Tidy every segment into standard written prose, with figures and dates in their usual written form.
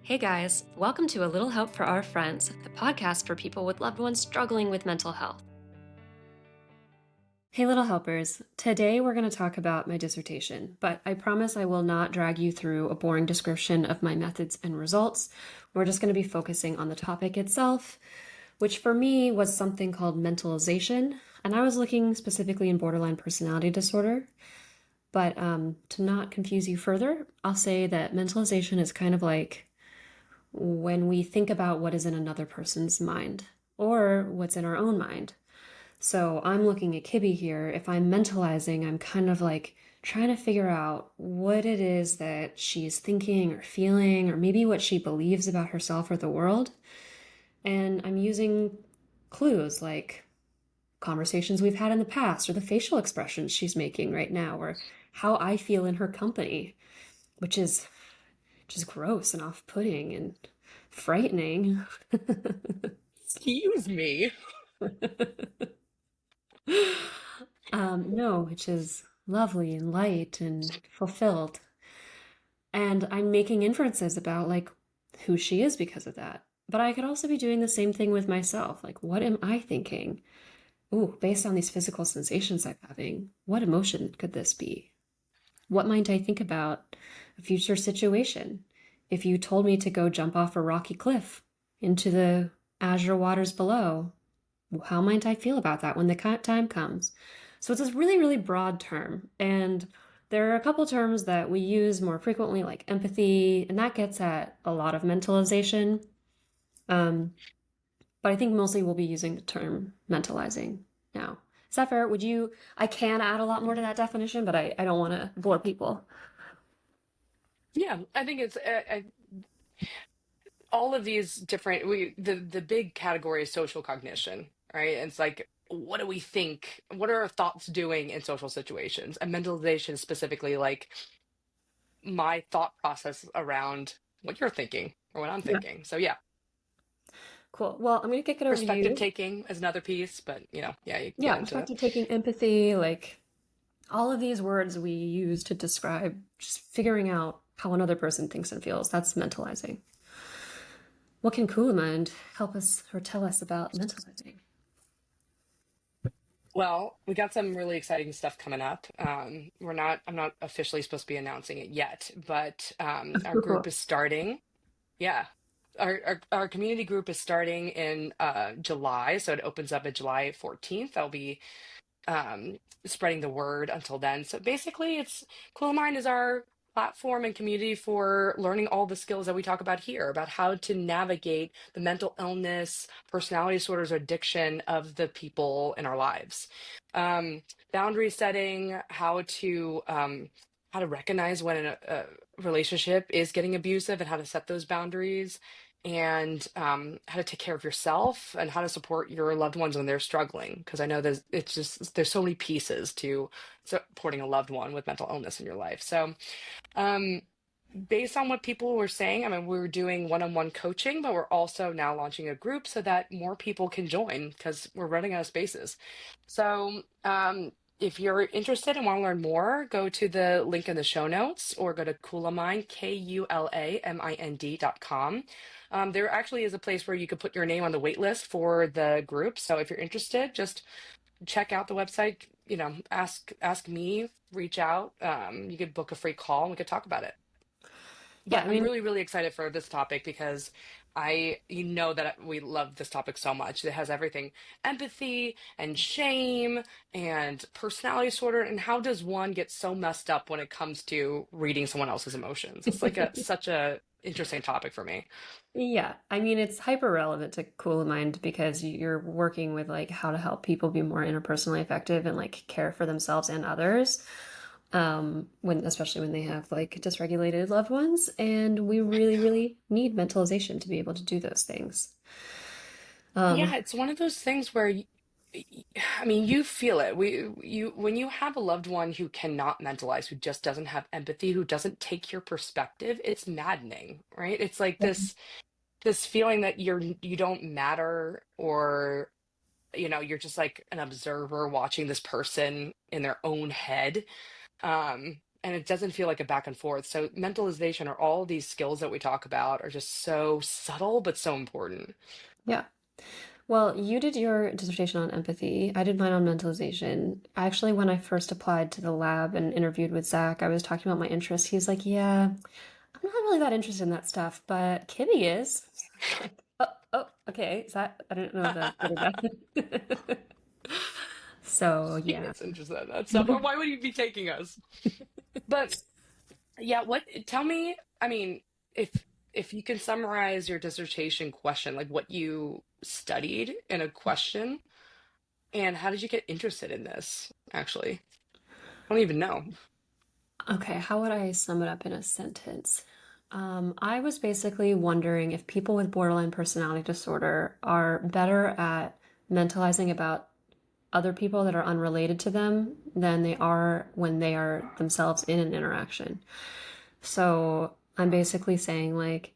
Hey guys, welcome to A Little Help for Our Friends, the podcast for people with loved ones struggling with mental health. Hey little helpers, today we're going to talk about my dissertation, but I promise I will not drag you through a boring description of my methods and results. We're just going to be focusing on the topic itself, which for me was something called mentalization, and I was looking specifically in borderline personality disorder. But to not confuse you further, I'll say that mentalization is kind of like when we think about what is in another person's mind or what's in our own mind. So I'm looking at Kibby here. If I'm mentalizing, I'm kind of like trying to figure out what it is that she's thinking or feeling, or maybe what she believes about herself or the world. And I'm using clues like conversations we've had in the past, or the facial expressions she's making right now, or how I feel in her company, which is just gross and off-putting and frightening. Excuse me. No, which is lovely and light and fulfilled. And I'm making inferences about like who she is because of that. But I could also be doing the same thing with myself. Like, what am I thinking? Ooh, based on these physical sensations I'm having, what emotion could this be? What might I think about a future situation? If you told me to go jump off a rocky cliff into the azure waters below, how might I feel about that when the time comes? So it's this really, really broad term. And there are a couple terms that we use more frequently, like empathy, and that gets at a lot of mentalization. Um, but I think mostly we'll be using the term mentalizing now. Is that fair? I can add a lot more to that definition, but I don't want to bore people. Yeah, I think it's all of these different. The big category is social cognition, right? And it's like, what do we think? What are our thoughts doing in social situations? And mentalization specifically, like my thought process around what you're thinking or what I'm Yeah. thinking. So yeah, Cool. Well, I'm going to kick it over to perspective you. taking is another piece, but yeah, you can Yeah, get into it. perspective taking, empathy, like all of these words we use to describe just figuring out how another person thinks and feels. That's mentalizing. What can Cooler Mind help us or tell us about mentalizing? Well, we got some really exciting stuff coming up. I'm not officially supposed to be announcing it yet, but our group Cool. is starting. Yeah. Our community group is starting in July, so it opens up at July 14th. I'll be spreading the word until then. So basically, it's Cool of Mind is our platform and community for learning all the skills that we talk about here about how to navigate the mental illness, personality disorders, or addiction of the people in our lives. Um, Boundary setting, how to recognize when a relationship is getting abusive and how to set those boundaries, and how to take care of yourself and how to support your loved ones when they're struggling. Because I know there's so many pieces to supporting a loved one with mental illness in your life. So, um, based on what people were saying, I mean, we were doing one-on-one coaching, but we're also now launching a group so that more people can join because we're running out of spaces. So, if you're interested and want to learn more, go to the link in the show notes or go to Kulamind, KULAMIND.com. There actually is a place where you could put your name on the wait list for the group. So if you're interested, just check out the website, ask me, reach out. You could book a free call and we could talk about it. Yeah, But I I'm mean, really, really excited for this topic because you know that we love this topic so much. It has everything empathy and shame and personality disorder. And how does one get so messed up when it comes to reading someone else's emotions? It's like such a interesting topic for me. yeah, I mean, it's hyper relevant to Cool Mind because you're working with like how to help people be more interpersonally effective and like care for themselves and others. Especially when they have like dysregulated loved ones, and we really, really need mentalization to be able to do those things. Um, Yeah, it's one of those things where I mean, you feel it. When you have a loved one who cannot mentalize, who just doesn't have empathy, who doesn't take your perspective, it's maddening, right? It's like this feeling that you don't matter, or you're just like an observer watching this person in their own head. and it doesn't feel like a back and forth. So mentalization or all these skills that we talk about are just so subtle but so important. Yeah. Well, you did your dissertation on empathy. I did mine on mentalization. Actually, when I first applied to the lab and interviewed with Zach, I was talking about my interests. He's like, "Yeah, I'm not really that interested in that stuff, but Kimmy is." Like, oh, okay. Is that? I don't know if that's good or bad. So, He yeah. is interested in that stuff, or why would he be taking us? But yeah, what? Tell me. I mean, if you can summarize your dissertation question, like what you studied in a question, and how did you get interested in this? Actually, I don't even know. Okay, how would I sum it up in a sentence? I was basically wondering if people with borderline personality disorder are better at mentalizing about other people that are unrelated to them than they are when they are themselves in an interaction. So I'm basically saying, like,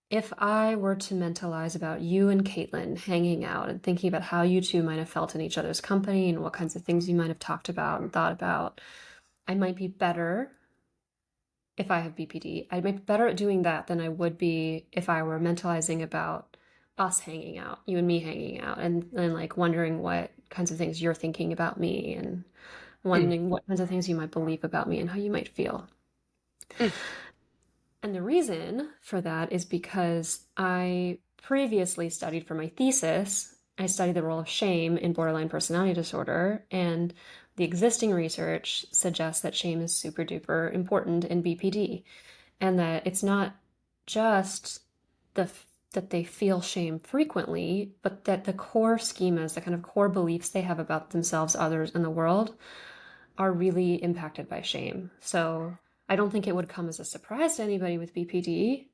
if I were to mentalize about you and Caitlin hanging out and thinking about how you two might have felt in each other's company and what kinds of things you might have talked about and thought about, I might be better if I have BPD. I'd be better at doing that than I would be if I were mentalizing about us hanging out, you and me hanging out, and like wondering what kinds of things you're thinking about me and Mm, wondering what kinds of things you might believe about me and how you might feel. mm. And the reason for that is because I previously studied for my thesis. I studied the role of shame in borderline personality disorder, and the existing research suggests that shame is super duper important in BPD, and that it's not just the that they feel shame frequently, but that the core schemas, the kind of core beliefs they have about themselves, others, and the world are really impacted by shame. So I don't think it would come as a surprise to anybody with BPD,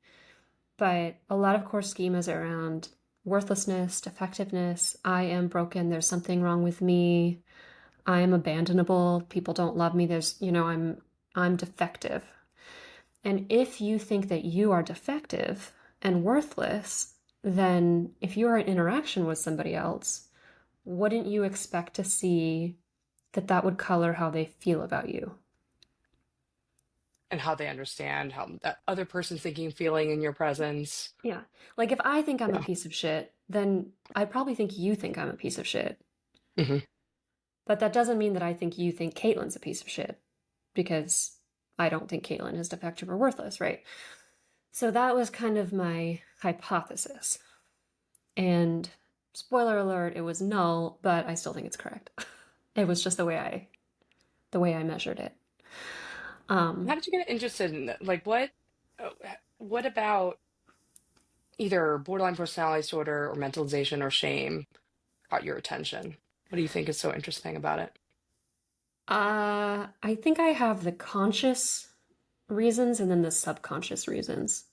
but a lot of core schemas around worthlessness, defectiveness, I am broken, there's something wrong with me, I am abandonable, people don't love me, I'm defective. And if you think that you are defective and worthless, then if you are in interaction with somebody else, wouldn't you expect to see that that would color how they feel about you? And how they understand how that other person's thinking, feeling in your presence. Yeah. Like if I think I'm a Yeah. piece of shit, then I probably think you think I'm a piece of shit. Hmm. But that doesn't mean that I think you think Caitlin's a piece of shit because I don't think Caitlin is defective or worthless, right? So that was kind of my hypothesis. And spoiler alert, it was null, but I still think it's correct. It was just the way I measured it. How Um, did you get interested in that? Like, uh, what about either borderline personality disorder or mentalization or shame caught your attention? What do you think is so interesting about it? I think I have the conscious reasons and then the subconscious reasons.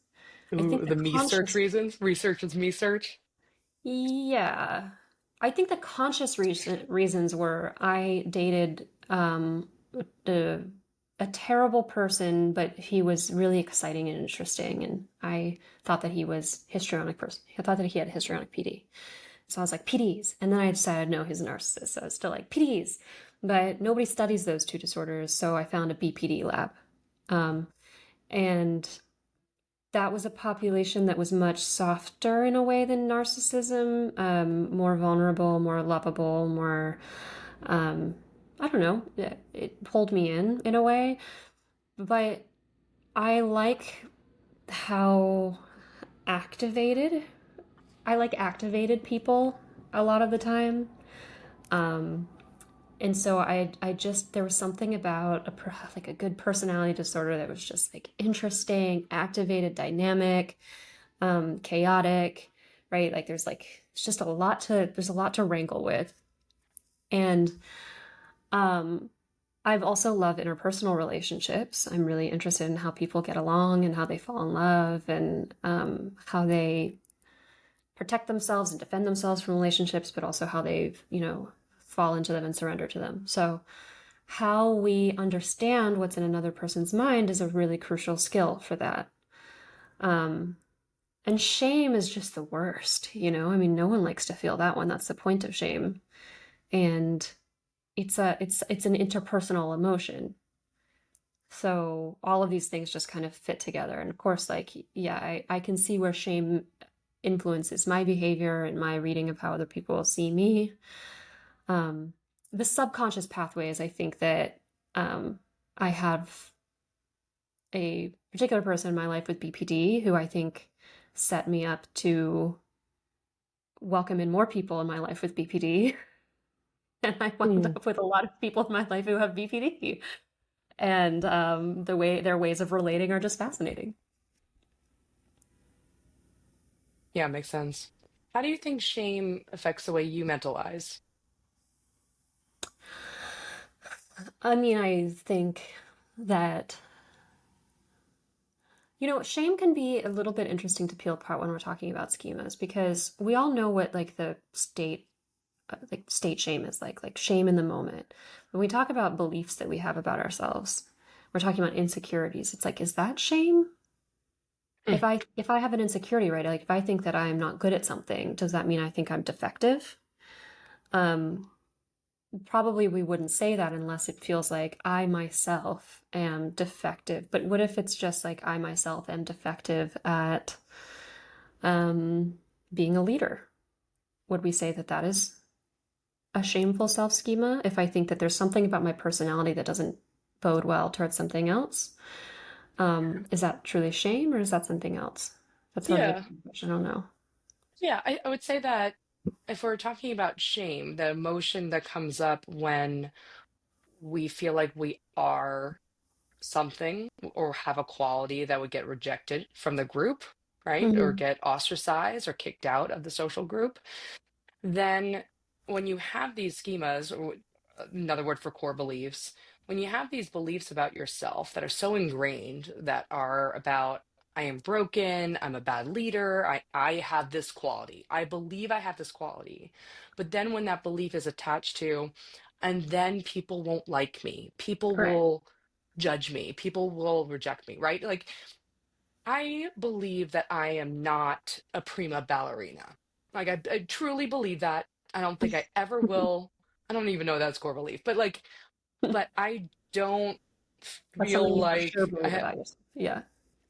I think Ooh, the the me search conscious, reasons. Research is me search. yeah. I think the conscious reasons were I dated a, a terrible person, but he was really exciting and interesting, and I thought that he was histrionic person. I thought that he had histrionic PD. So I was like, PDs. And then I decided, no, he's a narcissist. So I was still like, PDs. But nobody studies those two disorders. So I found a BPD lab. Um, and that was a population that was much softer in a way than narcissism, more vulnerable, more lovable, more, um, I don't know, it pulled me in a way. But I like how activated, I like activated people a lot of the time. Um, and so I just there was something about like a good personality disorder that was just like interesting, activated, dynamic, chaotic, right? Like it's just there's a lot to wrangle with. And um I've also loved interpersonal relationships. I'm really interested in how people get along and how they fall in love and how they protect themselves and defend themselves from relationships, but also how they, fall into them and surrender to them. So, how we understand what's in another person's mind is a really crucial skill for that. Um, and shame is just the worst. I mean, no one likes to feel that one. That's the point of shame. And it's an interpersonal emotion. So all of these things just kind of fit together. And of course, like, yeah, I can see where shame influences my behavior and my reading of how other people see me. Um, the subconscious pathways, I think that I have a particular person in my life with BPD who I think set me up to welcome in more people in my life with BPD. And I wound Mm. up with a lot of people in my life who have BPD. And their ways of relating are just fascinating. Yeah, makes sense. How do you think shame affects the way you mentalize? I mean, I think that, shame can be a little bit interesting to peel apart when we're talking about schemas because we all know what like the state shame is like shame in the moment. When we talk about beliefs that we have about ourselves, we're talking about insecurities. It's like, is that shame? Mm. If I have an insecurity, right? Like if I think that I'm not good at something, does that mean I think I'm defective? Um, Probably we wouldn't say that unless it feels like I myself am defective. But what if it's just like I myself am defective at um, being a leader? Would we say that that is a shameful self schema if I think that there's something about my personality that doesn't bode well towards something else? Is that truly shame or is that something else? That's sort of a Yeah. question. I don't know. Yeah, I would say that if we're talking about shame, the emotion that comes up when we feel like we are something or have a quality that would get rejected from the group, right? Or Mhm. get ostracized or kicked out of the social group, then when you have these schemas, or another word for core beliefs, when you have these beliefs about yourself that are so ingrained, that are about, I am broken, I'm a bad leader, I have this quality, I believe I have this quality. But then when that belief is attached to, and then people won't like me, people Right. will judge me, people will reject me, right? Like, I believe that I am not a prima ballerina. Like I truly believe that. I don't think I ever will. I don't even know that's core belief, but like, but I don't That's something feel you for sure like believe about yourself. Yeah.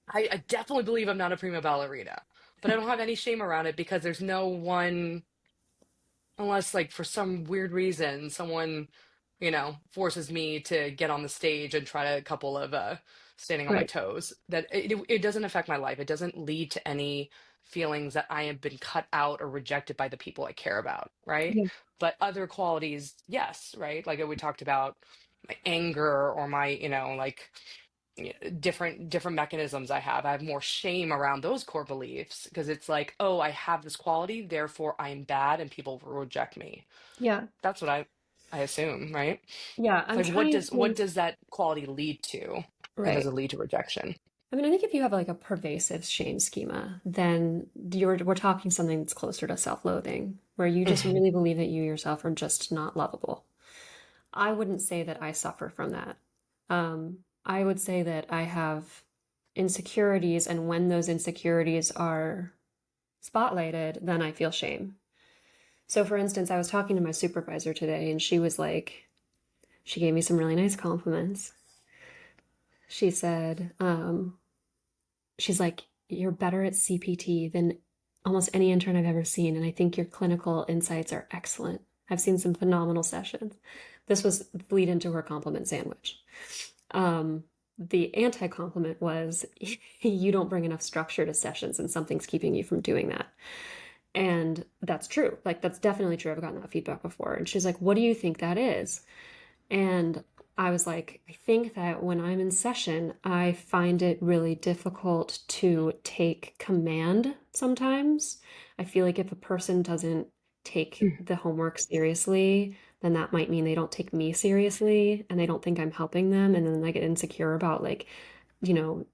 I definitely believe I'm not a prima ballerina, but I don't have any shame around it because there's no one, unless like for some weird reason someone forces me to get on the stage and try a couple of standing on my Right. toes, that it doesn't affect my life. It doesn't lead to any feelings that I have been cut out or rejected by the people I care about, right? Yeah. But other qualities, yes, right? Like we talked about my anger or my like different mechanisms I have more shame around those core beliefs because it's like, oh, I have this quality, therefore I'm bad and people will reject me. Yeah. That's what I assume, right? Yeah. I'm Like what trying does what to. does that quality lead to? And does Right. it lead to rejection? I mean, I think if you have like a pervasive shame schema, then we're talking something that's closer to self-loathing, where you just Mhm. really believe that you yourself are just not lovable. I wouldn't say that I suffer from that. I would say that I have insecurities, and when those insecurities are spotlighted, then I feel shame. So, for instance, I was talking to my supervisor today, and she was like, she gave me some really nice compliments. She said, she's like, you're better at CPT than almost any intern I've ever seen, and I think your clinical insights are excellent. I've seen some phenomenal sessions. This was the lead into her compliment sandwich. Um, the anti compliment was, you don't bring enough structure to sessions, and something's keeping you from doing that. And that's true. Like, that's definitely true. I've gotten that feedback before. And she's like, what do you think that is? And I was like, I think that when I'm in session, I find it really difficult to take command sometimes. I feel like if a person doesn't take the homework seriously, then that might mean they don't take me seriously and they don't think I'm helping them. And then I get insecure about like, you know,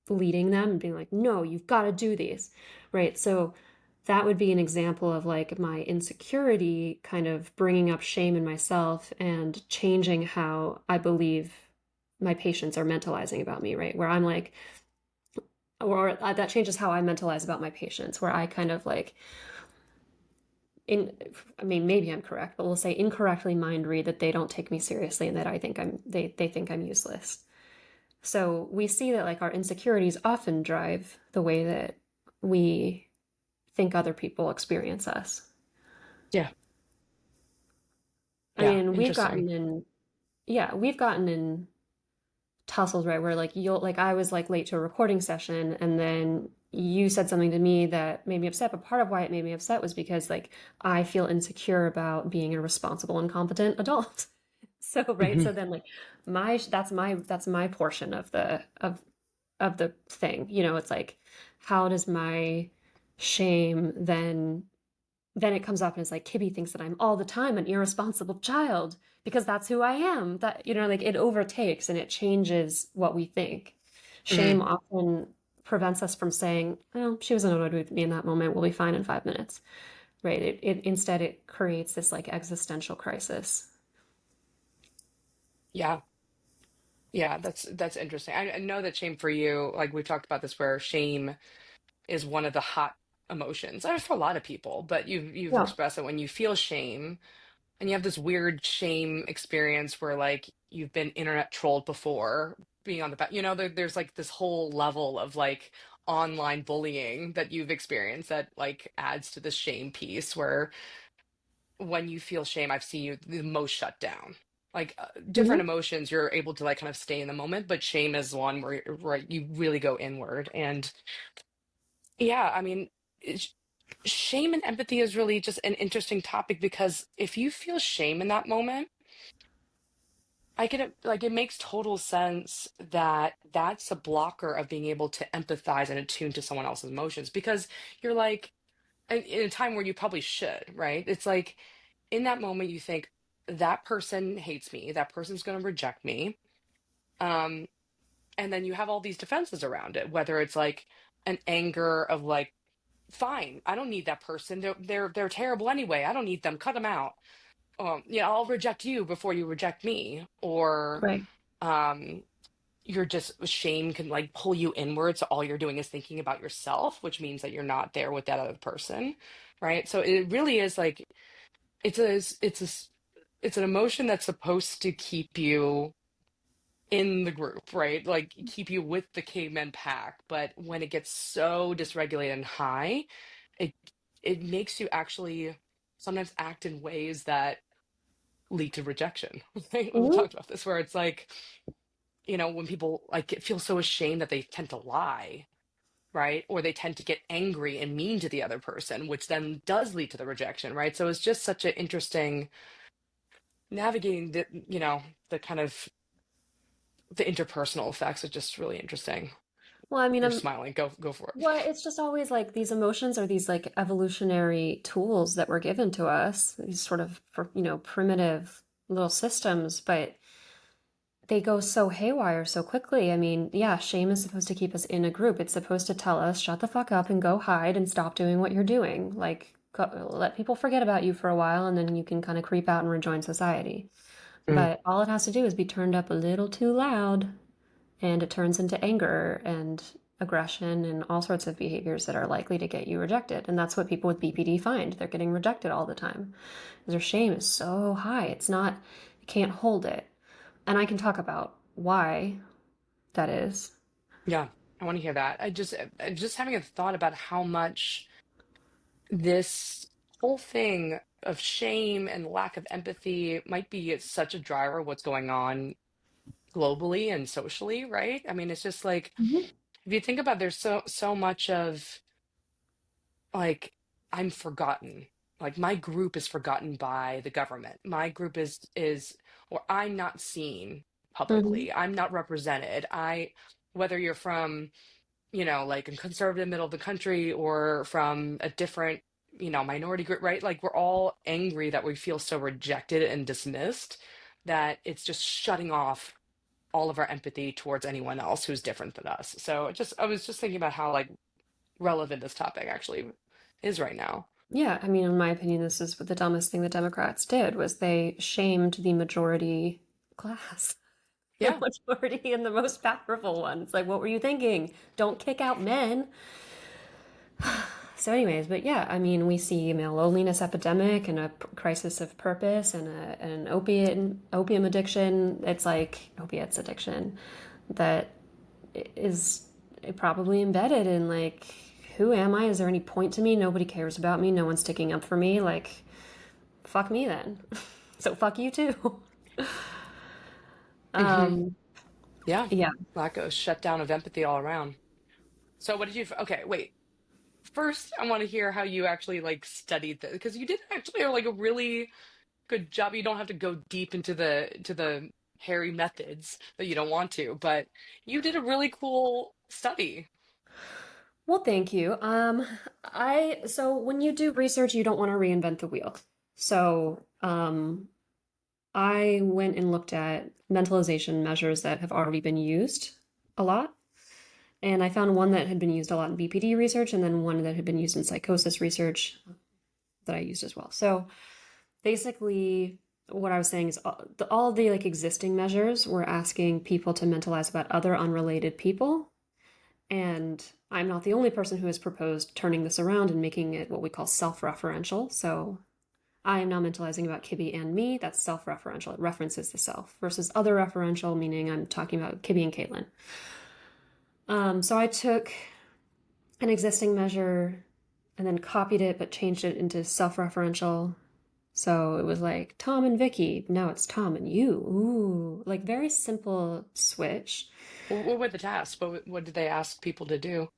leading them and being like, no, you've got to do these. Right. So that would be an example of like my insecurity kind of bringing up shame in myself and changing how I believe my patients are mentalizing about me, right? Where I'm like, or that changes how I mentalize about my patients, where I kind of like, in, I mean, maybe I'm correct, but we'll say incorrectly mind read that they don't take me seriously and that I think they think I'm useless. So we see that like our insecurities often drive the way that we think other people experience us. Yeah. I Yeah. mean, Interesting. we've gotten in tussles, right? Where like you'll, like I was like late to a recording session and then you said something to me that made me upset, but part of why it made me upset was because like I feel insecure about being a responsible and competent adult. So, right? Hmm. So then like that's my portion of the thing. You know, it's like how does my shame then it comes up and it's like Kibby thinks that I'm all the time an irresponsible child because that's who I am. That, you know, like it overtakes and it changes what we think. Hmm. Shame often prevents us from saying, "Well, she was annoyed with me in that moment. We'll be fine in 5 minutes." Right? It instead it creates this like existential crisis. Yeah. Yeah. That's interesting. I know that shame for you, like we've talked about this, where shame is one of the hot emotions. For a lot of people, but you've Yeah. expressed that when you feel shame and you have this weird shame experience where like you've been internet trolled before, being on the back, there's like this whole level of like online bullying that you've experienced that like adds to the shame piece where when you feel shame, I've seen you the most shut down. Like different Mhm. emotions, you're able to like kind of stay in the moment, but shame is one where you really go inward. And yeah, I mean, it's- shame and empathy is really just an interesting topic because if you feel shame in that moment, I can like it makes total sense that that's a blocker of being able to empathize and attune to someone else's emotions because you're like in a time where you probably should, right? It's like in that moment you think that person hates me, that person's going to reject me. Um, and then you have all these defenses around it, whether it's like an anger of like, fine, I don't need that person. They're terrible anyway. I don't need them. Cut them out. Yeah, I'll reject you before you reject me. Or Right. um you're just shame can like pull you inward, so all you're doing is thinking about yourself, which means that you're not there with that other person, right? So it really is like it's a it's a it's an emotion that's supposed to keep you in the group, right? Like keep you with the caveman pack, but when it gets so dysregulated and high, it it makes you actually sometimes act in ways that lead to rejection. Right? We've Mhm. talked about this where it's like when people like feel so ashamed that they tend to lie, right? Or they tend to get angry and mean to the other person, which then does lead to the rejection, right? So it's just such an interesting navigating the kind of the interpersonal effects are just really interesting. Well, I mean, You're smiling. Go for it. well, it's just always like these emotions are these like evolutionary tools that were given to us, these sort of, primitive little systems, but they go so haywire so quickly. I mean, yeah, shame is supposed to keep us in a group. It's supposed to tell us, shut the fuck up and go hide and stop doing what you're doing. Like, let people forget about you for a while and then you can kind of creep out and rejoin society. Mm, But all it has to do is be turned up a little too loud and it turns into anger and aggression and all sorts of behaviors that are likely to get you rejected. And that's what people with BPD find. They're getting rejected all the time. Their shame is so high. It's not, you can't hold it. And I can talk about why that is. yeah, I want to hear that. I'm just having a thought about how much this whole thing of shame and lack of empathy might be such a driver of what's going on globally and socially, right? I mean, it's just like Mhm. if you think about there's so much of like I'm forgotten. Like my group is forgotten by the government. My group is or I'm not seen Mhm. publicly. I'm not represented. Whether you're from, like a conservative middle of the country or from a different, minority group, right? Like we're all angry that we feel so rejected and dismissed that it's just shutting off all of our empathy towards anyone else who's different than us. So I was just thinking about how like relevant this topic actually is right now. Yeah, I mean, in my opinion, this is what the dumbest thing the Democrats did was they shamed the majority class. The Yeah. majority and the most powerful ones. Like, what were you thinking? Don't kick out men. So, anyways, but yeah, I mean, we see male loneliness epidemic and a crisis of purpose and an opium addiction. It's like opiates addiction. that is probably embedded in like, who am I? Is there any point to me? Nobody cares about me. No one's sticking up for me. Like, fuck me then. So fuck you too. Hmm. Um, Yeah. yeah. Lack of shutdown of empathy all around. So what did you, okay, wait. First, I want to hear how you actually like studied this because you did actually like a really good job. You don't have to go deep into the hairy methods that you don't want to, but you did a really cool study. Well, thank you. So when you do research, you don't want to reinvent the wheel. So, I went and looked at mentalization measures that have already been used a lot. And I found one that had been used a lot in BPD research, and then one that had been used in psychosis research that I used as well. So basically, what I was saying is all the like existing measures were asking people to mentalize about other unrelated people. And I'm not the only person who has proposed turning this around and making it what we call self-referential. So I am now mentalizing about Kibbe and me. That's self-referential. It references the self versus other referential, meaning I'm talking about Kibbe and Caitlin. So I took an existing measure and then copied it but changed it into self-referential. So it was like Tom and Vicky. Now it's Tom and you. Ooh, like very simple switch. What were the tasks? What did they ask people to do?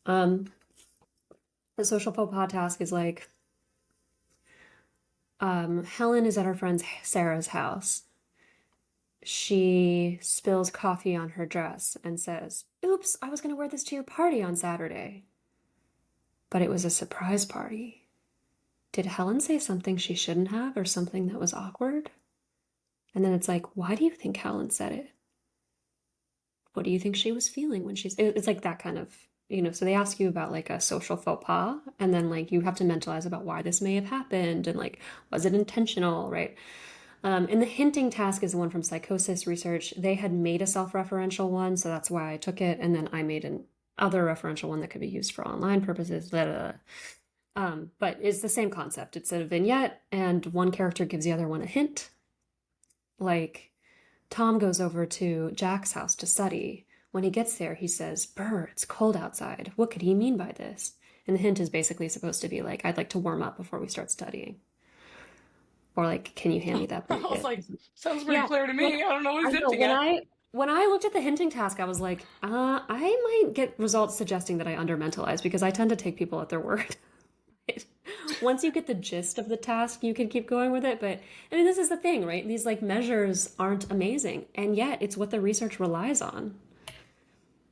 Um, the social faux pas task is like Helen is at her friend Sarah's house. She spills coffee on her dress and says, "Oops, I was going to wear this to your party on Saturday." But it was a surprise party. Did Helen say something she shouldn't have or something that was awkward? And then it's like, why do you think Helen said it? What do you think she was feeling when she's. It's like that kind of, so they ask you about like a social faux pas, and then like you have to mentalize about why this may have happened and like, was it intentional, right? And the hinting task is the one from psychosis research. They had made a self-referential one, so that's why I took it, and then I made an other referential one that could be used for online purposes. Blah, blah, blah. But it's the same concept. It's a vignette, and one character gives the other one a hint. Like, Tom goes over to Jack's house to study. When he gets there, he says, "Brr, it's cold outside. What could he mean by this?" And the hint is basically supposed to be like, "I'd like to warm up before we start studying." Or like, "Can you hand me that I was blanket?" like, sounds pretty Yeah, clear to when me. I don't know what I he's know hinting at. when I looked at the hinting task, I was like, I might get results suggesting that I undermentalize because I tend to take people at their word. Once you get the gist of the task, you can keep going with it. But I mean, this is the thing, right? These like measures aren't amazing, and yet it's what the research relies on.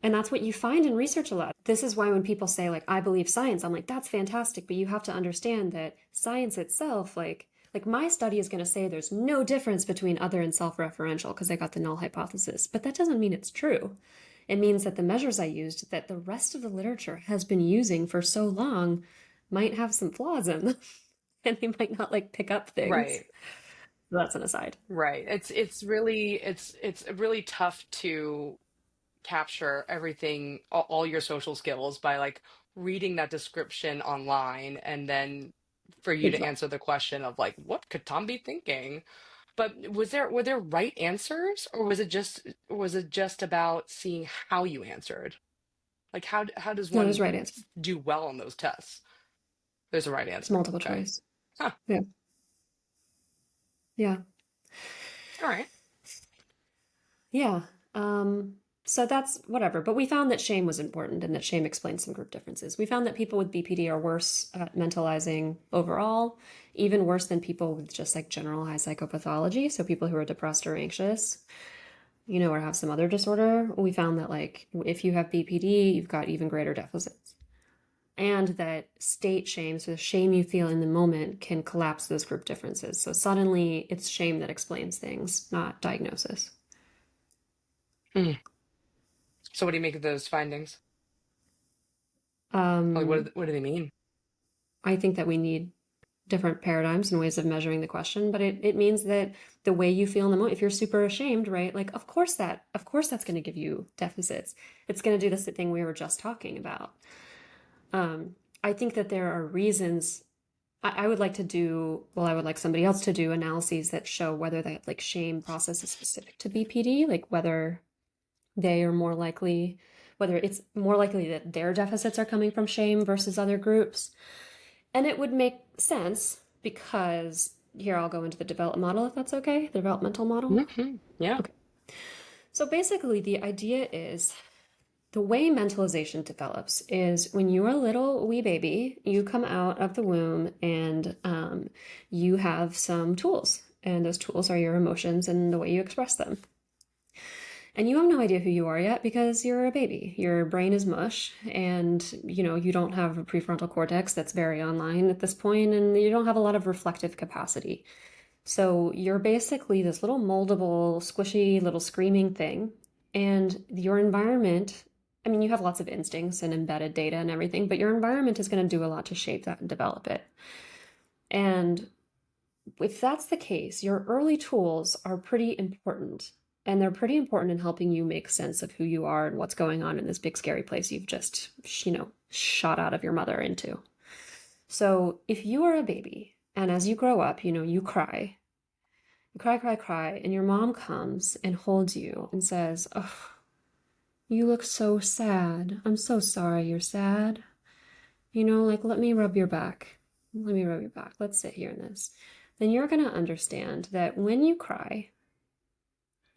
And that's what you find in research a lot. This is why when people say, like, I believe science, I'm like, that's fantastic. But you have to understand that science itself, like my study is going to say there's no difference between other and self-referential because I got the null hypothesis. But that doesn't mean it's true. It means that the measures I used that the rest of the literature has been using for so long might have some flaws in them and they might not like pick up things. Right. So that's an aside. Right. It's really tough to capture everything, all your social skills by like reading that description online and then for you to Exactly. answer the question of like, what could Tom be thinking? But were there right answers or was it just about seeing how you answered? Like how does No, there's one right answer. do well on those tests? There's a right It's answer. multiple Okay. choice. Huh. Yeah. Yeah. All right. Yeah. Um, so that's whatever. But we found that shame was important and that shame explains some group differences. We found that people with BPD are worse at mentalizing overall, even worse than people with just like general high psychopathology. So people who are depressed or anxious, or have some other disorder. We found that like if you have BPD, you've got even greater deficits. And that state shame, so the shame you feel in the moment, can collapse those group differences. So suddenly it's shame that explains things, not diagnosis. Hmm. So what do you make of those findings? Like Um, what do they mean? I think that we need different paradigms and ways of measuring the question, but it means that the way you feel in the moment, if you're super ashamed, right? Like, of course that's going to give you deficits. It's going to do this thing we were just talking about. I think that there are reasons I would like to do, well, I would like somebody else to do analyses that show whether that like shame process is specific to BPD, like whether They are more likely, whether it's more likely that their deficits are coming from shame versus other groups. And it would make sense because here I'll go into the development model if that's okay, the developmental model. Yeah. Okay. So basically, the idea is the way mentalization develops is when you're a little wee baby, you come out of the womb and you have some tools. And those tools are your emotions and the way you express them. And you have no idea who you are yet because you're a baby. Your brain is mush, and you don't have a prefrontal cortex that's very online at this point, and you don't have a lot of reflective capacity. So you're basically this little moldable, squishy little screaming thing. And your environment, I mean, you have lots of instincts and embedded data and everything, but your environment is going to do a lot to shape that and develop it. And if that's the case, your early tools are pretty important. And they're pretty important in helping you make sense of who you are and what's going on in this big, scary place you've just, shot out of your mother into. So if you are a baby and as you grow up, you cry, cry, cry, and your mom comes and holds you and says, "Oh, you look so sad. I'm so sorry you're sad. Like, let me rub your back. Let me rub your back. Let's sit here in this." Then you're going to understand that when you cry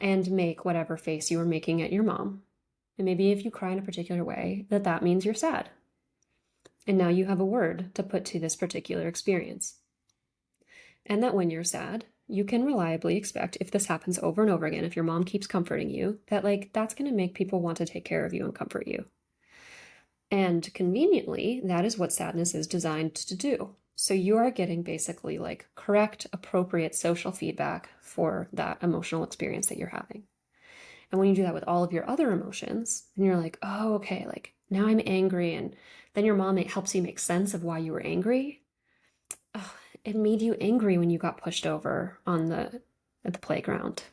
and make whatever face you were making at your mom, and maybe if you cry in a particular way, that means you're sad. And now you have a word to put to this particular experience. And that when you're sad, you can reliably expect, if this happens over and over again, if your mom keeps comforting you, that that's going to make people want to take care of you and comfort you. And conveniently, that is what sadness is designed to do. So you are getting basically correct, appropriate social feedback for that emotional experience that you're having. And when you do that with all of your other emotions, and you're like, oh, okay, now I'm angry, and then your mom helps you make sense of why you were angry. Oh, it made you angry when you got pushed over at the playground.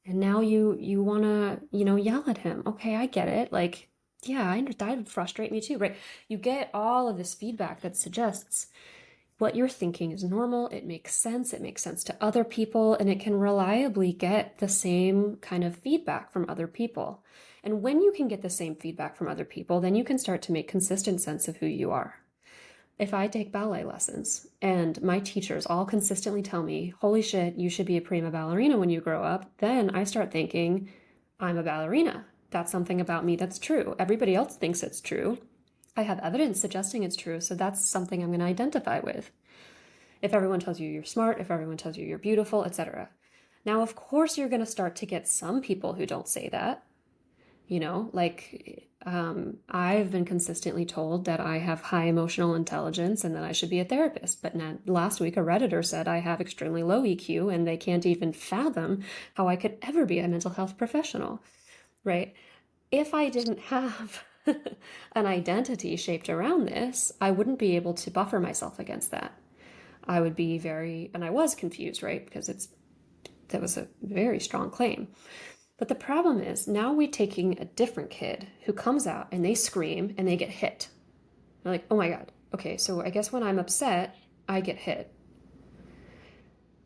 And now you want to, yell at him. Okay, I get it. Yeah, that would frustrate me too, right? You get all of this feedback that suggests what you're thinking is normal. It makes sense. It makes sense to other people, and it can reliably get the same kind of feedback from other people. And when you can get the same feedback from other people, then you can start to make consistent sense of who you are. If I take ballet lessons and my teachers all consistently tell me, holy shit, you should be a prima ballerina when you grow up, then I start thinking, I'm a ballerina. That's something about me that's true. Everybody else thinks it's true. I have evidence suggesting it's true, so that's something I'm going to identify with. If everyone tells you you're smart, if everyone tells you you're beautiful, etc. Now, of course, you're going to start to get some people who don't say that. I've been consistently told that I have high emotional intelligence and that I should be a therapist. But last week, a Redditor said I have extremely low EQ and they can't even fathom how I could ever be a mental health professional, right? If I didn't have an identity shaped around this, I wouldn't be able to buffer myself against that. I would be and I was confused, right? Because that was a very strong claim. But the problem is now we're taking a different kid who comes out and they scream and they get hit. They're like, oh my God. Okay, so I guess when I'm upset, I get hit.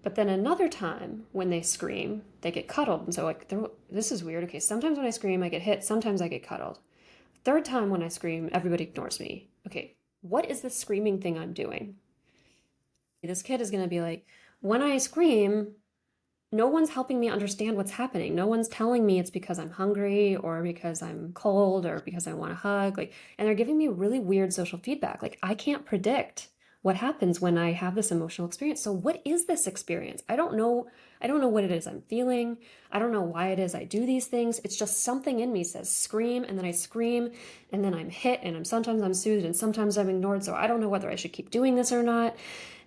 But then another time when they scream, they get cuddled. And so this is weird. Okay, sometimes when I scream, I get hit. Sometimes I get cuddled. Third time when I scream, everybody ignores me. Okay, what is this screaming thing I'm doing? This kid is going to be like, when I scream, no one's helping me understand what's happening. No one's telling me it's because I'm hungry or because I'm cold or because I want a hug. And they're giving me really weird social feedback. I can't predict what happens when I have this emotional experience. So what is this experience? I don't know. I don't know what it is I'm feeling. I don't know why it is I do these things. It's just something in me says scream, and then I scream, and then I'm hit, and sometimes I'm soothed, and sometimes I'm ignored. So I don't know whether I should keep doing this or not.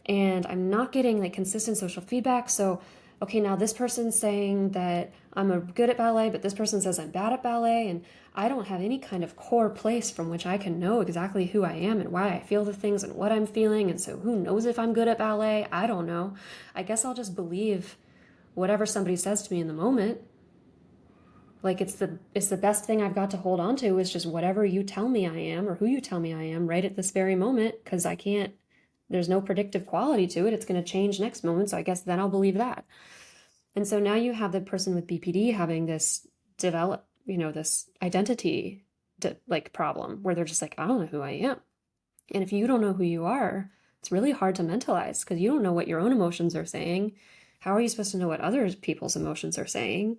And I'm not getting consistent social feedback. So okay, now this person's saying that I'm good at ballet, but this person says I'm bad at ballet, and I don't have any kind of core place from which I can know exactly who I am and why I feel the things and what I'm feeling, and so who knows if I'm good at ballet? I don't know. I guess I'll just believe whatever somebody says to me in the moment. It's the best thing I've got to hold on to is just whatever you tell me I am or who you tell me I am right at this very moment, because there's no predictive quality to it. It's going to change next moment, so I guess then I'll believe that. And so now you have the person with BPD having this this identity like problem where they're just like, I don't know who I am. And if you don't know who you are, it's really hard to mentalize because you don't know what your own emotions are saying. How are you supposed to know what other people's emotions are saying?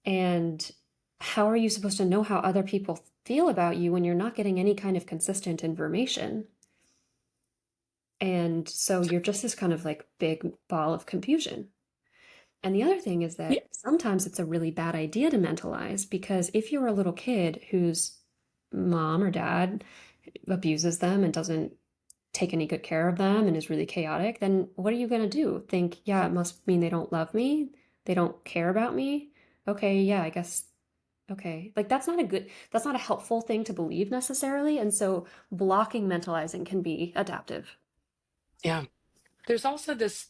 And how are you supposed to know how other people feel about you when you're not getting any kind of consistent information? And so you're just this kind of like big ball of confusion. And the other thing is Yeah. that sometimes it's a really bad idea to mentalize because if you're a little kid whose mom or dad abuses them and doesn't take any good care of them and is really chaotic, then what are you going to do? Think, yeah, it must mean they don't love me. They don't care about me. Okay, yeah, I guess. Okay. Like that's not a helpful thing to believe necessarily. And so blocking mentalizing can be adaptive. Yeah. There's also this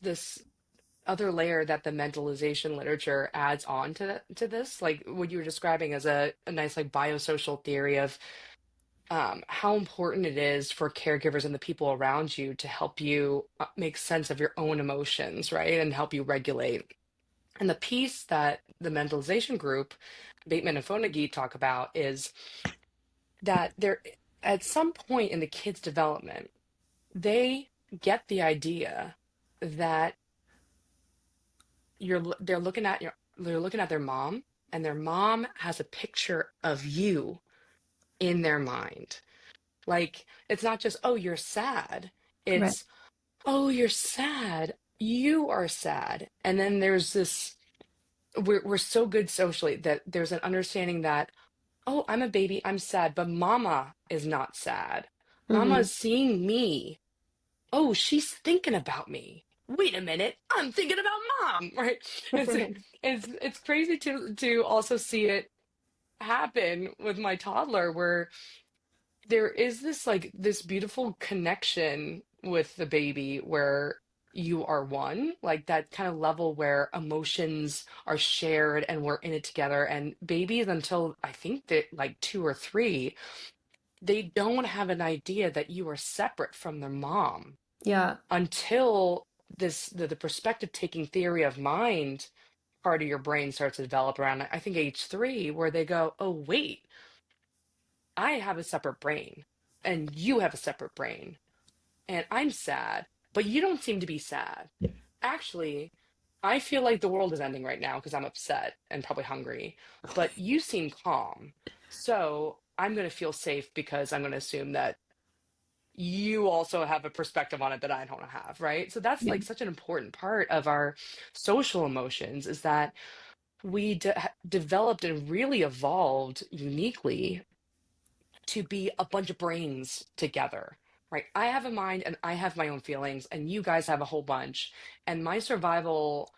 other layer that the mentalization literature adds on to this, like what you were describing as a nice like biosocial theory of how important it is for caregivers and the people around you to help you make sense of your own emotions, right? And help you regulate. And the piece that the mentalization group, Bateman and Fonagy, talk about is that there, at some point in the kid's development, they get the idea that they're looking at their mom, and their mom has a picture of you in their mind. Like, it's not just, oh, you're sad. Right. It's, oh, you're sad. You are sad. And then there's this, we're so good socially that there's an understanding that, oh, I'm a baby, I'm sad, but mama is not sad. Mama Mm-hmm. is seeing me. Oh, she's thinking about me. Wait a minute, I'm thinking about mom, right? It's it's crazy to also see it happen with my toddler where there is this like this beautiful connection with the baby where you are one, like that kind of level where emotions are shared and we're in it together. And babies, until I think that like 2 or 3, they don't have an idea that you are separate from their mom Yeah. until the perspective taking theory of mind part of your brain starts to develop around I think age 3, where they go, oh wait, I have a separate brain and you have a separate brain and I'm sad, but you don't seem to be sad. Actually, I feel like the world is ending right now because I'm upset and probably hungry, but you seem calm. So I'm going to feel safe because I'm going to assume that you also have a perspective on it that I don't have, right? So that's Yeah. like such an important part of our social emotions is that we developed and really evolved uniquely to be a bunch of brains together, right? I have a mind and I have my own feelings, and you guys have a whole bunch. And my survival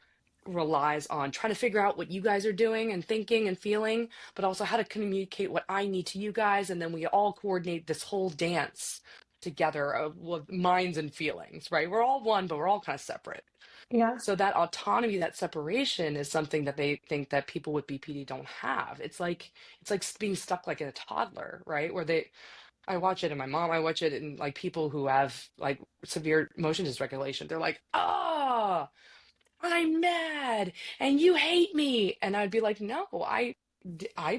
relies on trying to figure out what you guys are doing and thinking and feeling, but also how to communicate what I need to you guys. And then we all coordinate this whole dance together of minds and feelings, right? We're all one, but we're all kind of separate. Yeah. So that autonomy, that separation is something that they think that people with BPD don't have. It's like being stuck like in a toddler, right? Where I watch it in my mom, I watch it in like people who have like severe motion dysregulation. They're like, "Ah, I'm mad and you hate me." And I'd be like, "No, I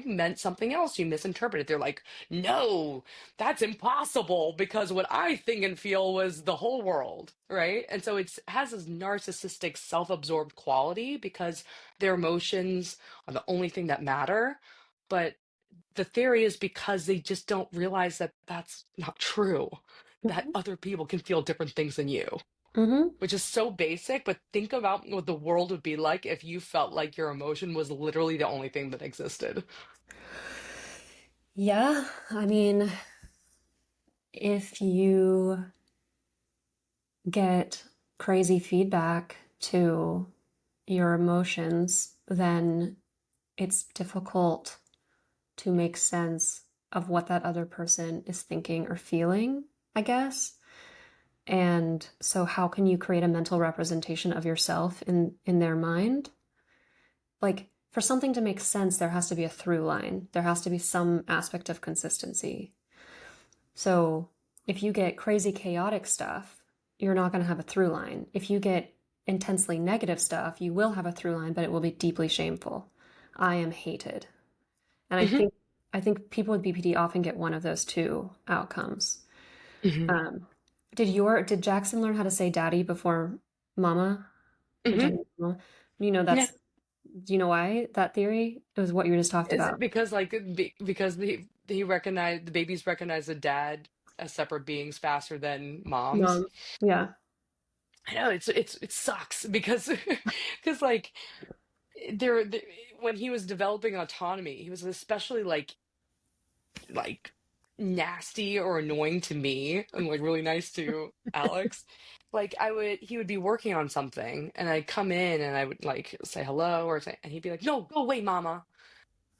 meant something else. You misinterpreted." They're like, "No, that's impossible because what I think and feel was the whole world." Right. And so it has this narcissistic, self absorbed quality because their emotions are the only thing that matter. But the theory is because they just don't realize that that's not true, that Mm-hmm. other people can feel different things than you, Mm-hmm. which is so basic. But think about what the world would be like if you felt like your emotion was literally the only thing that existed. Yeah. I mean, if you get crazy feedback to your emotions, then it's difficult to make sense of what that other person is thinking or feeling, I guess. And so how can you create a mental representation of yourself in their mind? Like for something to make sense, there has to be a through line. There has to be some aspect of consistency. So if you get crazy chaotic stuff, you're not going to have a through line. If you get intensely negative stuff, you will have a through line, but it will be deeply shameful. I am hated. And I Hmm. think I think people with BPD often get one of those two outcomes. Hmm. Um, did Jackson learn how to say daddy before mama? Hmm. Mama? You know Yeah. that's do you know why that theory? It was what you just talked Is it about. because like because he recognized the babies recognize the dad as separate beings faster than moms? Mom. Yeah. I know it sucks because because like there when he was developing autonomy, he was especially like nasty or annoying to me and like really nice to Alex. Like he would be working on something and I'd come in and I would like say hello or say, and he'd be like, "No, go away, mama."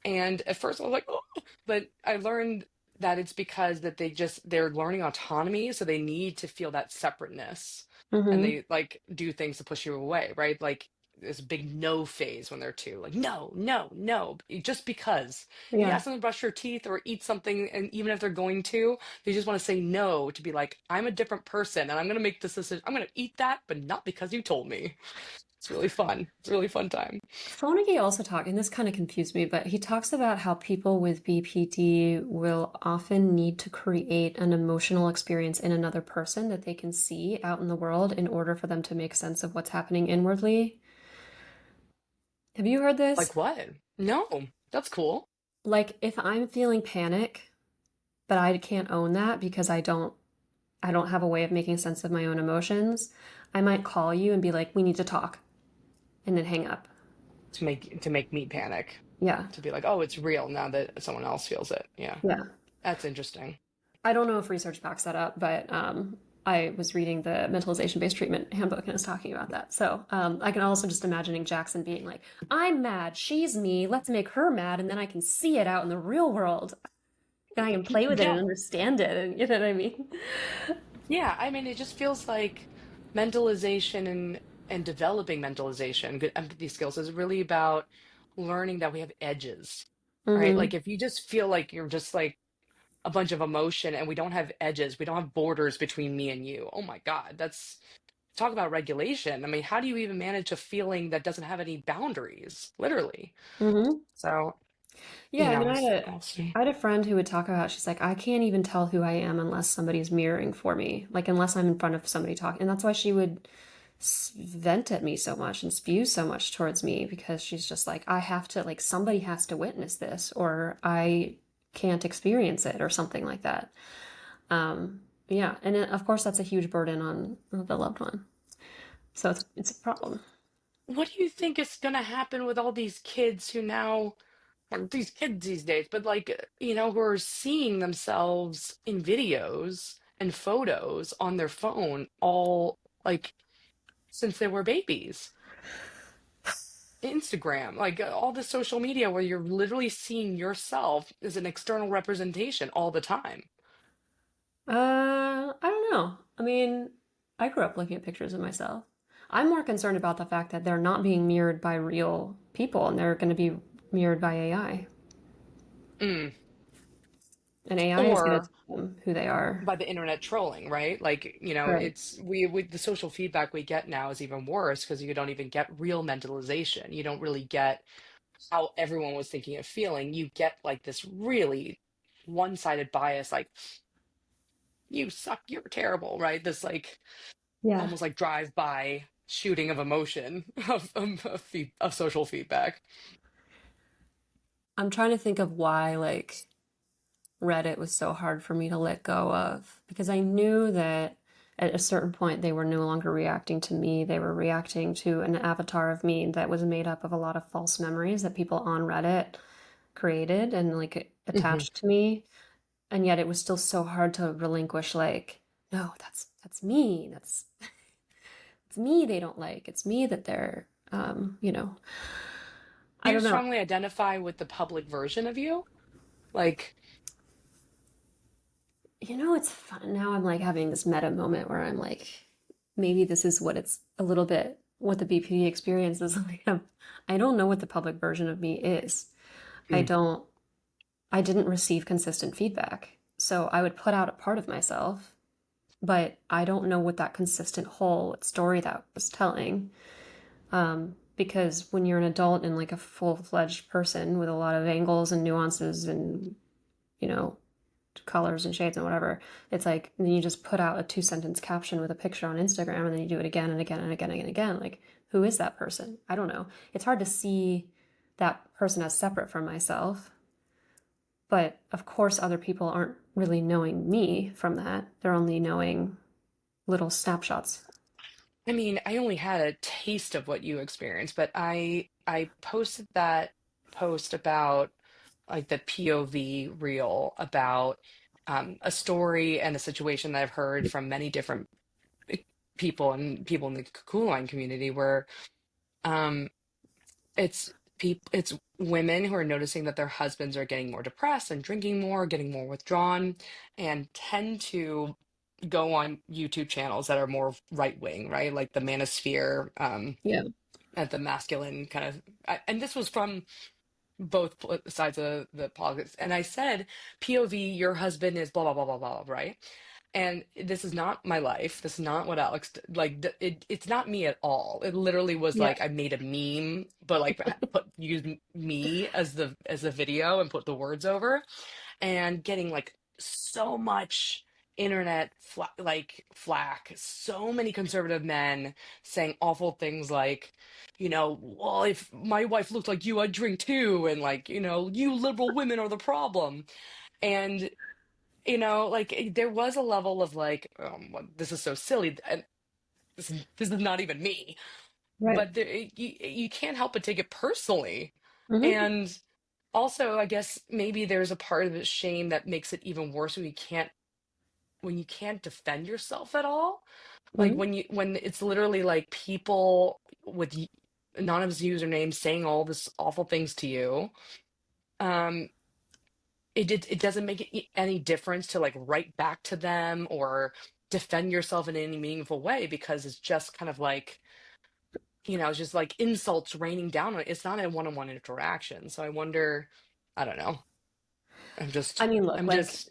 And at first I was like, oh, but I learned that it's because that they're learning autonomy, so they need to feel that separateness. And Mm-hmm. they like do things to push you away, right? Like this big no phase when they're two, like no, no, no, just because you Yeah. ask them to brush their teeth or eat something, and even if they're going to, they just want to say no to be like, I'm a different person and I'm gonna make this decision. I'm gonna eat that, but not because you told me. It's really fun. It's a really fun time. Fonagy also talked, and this kind of confused me, but he talks about how people with BPD will often need to create an emotional experience in another person that they can see out in the world in order for them to make sense of what's happening inwardly. Have you heard this? Like what? No, that's cool. Like if I'm feeling panic, but I can't own that because I don't have a way of making sense of my own emotions, I might call you and be like, "We need to talk," and then hang up. To make me panic, Yeah. to be like, oh, it's real now that someone else feels it. Yeah, Yeah. that's interesting. I don't know if research backs that up, but I was reading the mentalization based treatment handbook and it was talking about that. So I can also just imagining Jackson being like, I'm mad, she's me, let's make her mad, and then I can see it out in the real world. And I can play with it and Yeah, understand it. And you know what I mean? yeah. I mean, it just feels like mentalization and developing mentalization, good empathy skills is really about learning that we have edges, right? Mm-hmm. Like if you just feel like you're just like a bunch of emotion and we don't have edges, we don't have borders between me and you. Oh my God, that's talk about regulation. I mean, how do you even manage a feeling that doesn't have any boundaries, literally? Mm-hmm. So, Yeah, I mean, we'll see. I had a friend who would talk about, she's like, I can't even tell who I am unless somebody's mirroring for me, like unless I'm in front of somebody talking. And that's why she would vent at me so much and spew so much towards me because she's just like, I have to, like, somebody has to witness this or I can't experience it or something like that. Yeah, and of course that's a huge burden on the loved one. So it's a problem. What do you think is going to happen with all these kids who now, or these kids these days, but like, who are seeing themselves in videos and photos on their phone all like since they were babies? Instagram, like all the social media where you're literally seeing yourself as an external representation all the time. I don't know. I mean, I grew up looking at pictures of myself. I'm more concerned about the fact that they're not being mirrored by real people and they're going to be mirrored by AI. Mm. And AI is going to Or tell them who they are. by the internet trolling, right? Like, Right. it's we the social feedback we get now is even worse because you don't even get real mentalization. You don't really get how everyone was thinking and feeling. You get like this really one-sided bias, like you suck, you're terrible, right? This like Yeah. almost like drive-by shooting of emotion of social feedback. I'm trying to think of why, like, Reddit was so hard for me to let go of because I knew that at a certain point they were no longer reacting to me. They were reacting to an avatar of me that was made up of a lot of false memories that people on Reddit created and like Hmm. attached to me. And yet it was still so hard to relinquish like, no, that's me. That's it's me they don't like. It's me that they're I You don't know. strongly identify with the public version of you, like. It's fun. Now I'm like having this meta moment where I'm like, maybe this is what it's a little bit what the BPD experience is like. I don't know what the public version of me is. I Mm. don't, I didn't receive consistent feedback. So I would put out a part of myself, but I don't know what that consistent whole story that was telling. because when you're an adult and like a full-fledged person with a lot of angles and nuances and, you know, colors and shades and whatever, it's like then you just put out a two-sentence caption with a picture on Instagram and then you do it again and again and again and again. Like, who is that person? I don't know. It's hard to see that person as separate from myself. But of course, other people aren't really knowing me from that. They're only knowing little snapshots. I mean, I only had a taste of what you experienced, but I posted that post about like the POV reel about a story and a situation that I've heard from many different eh, people and people in the Cool Line community where um, it's women who are noticing that their husbands are getting more depressed and drinking more, getting more withdrawn, and tend to go on YouTube channels that are more right wing, right? Like the manosphere, Yeah. at the masculine kind of, and this was from both sides of the politics. And I said, POV, your husband is blah blah blah blah blah, right? And this is not my life. This is not what Alex like. It's not me at all. It literally was Yeah. like I made a meme, but like used me as the video and put the words over, and getting like so much internet flack, so many conservative men saying awful things like, well, if my wife looked like you, I'd drink too, and like, you liberal women are the problem. And like there was a level of like, this is so silly, and this is not even me, Right. but you can't help but take it personally. Mm-hmm. And also, I guess maybe there's a part of the shame that makes it even worse when you can't defend yourself at all. Like Mm-hmm. when it's literally like people with anonymous usernames saying all this awful things to you. Um, it doesn't make any difference to like write back to them or defend yourself in any meaningful way, because it's just kind of like, it's just like insults raining down on it. It's not a one-on-one interaction. So I wonder, I don't know. I'm I just, mean, look, I'm like just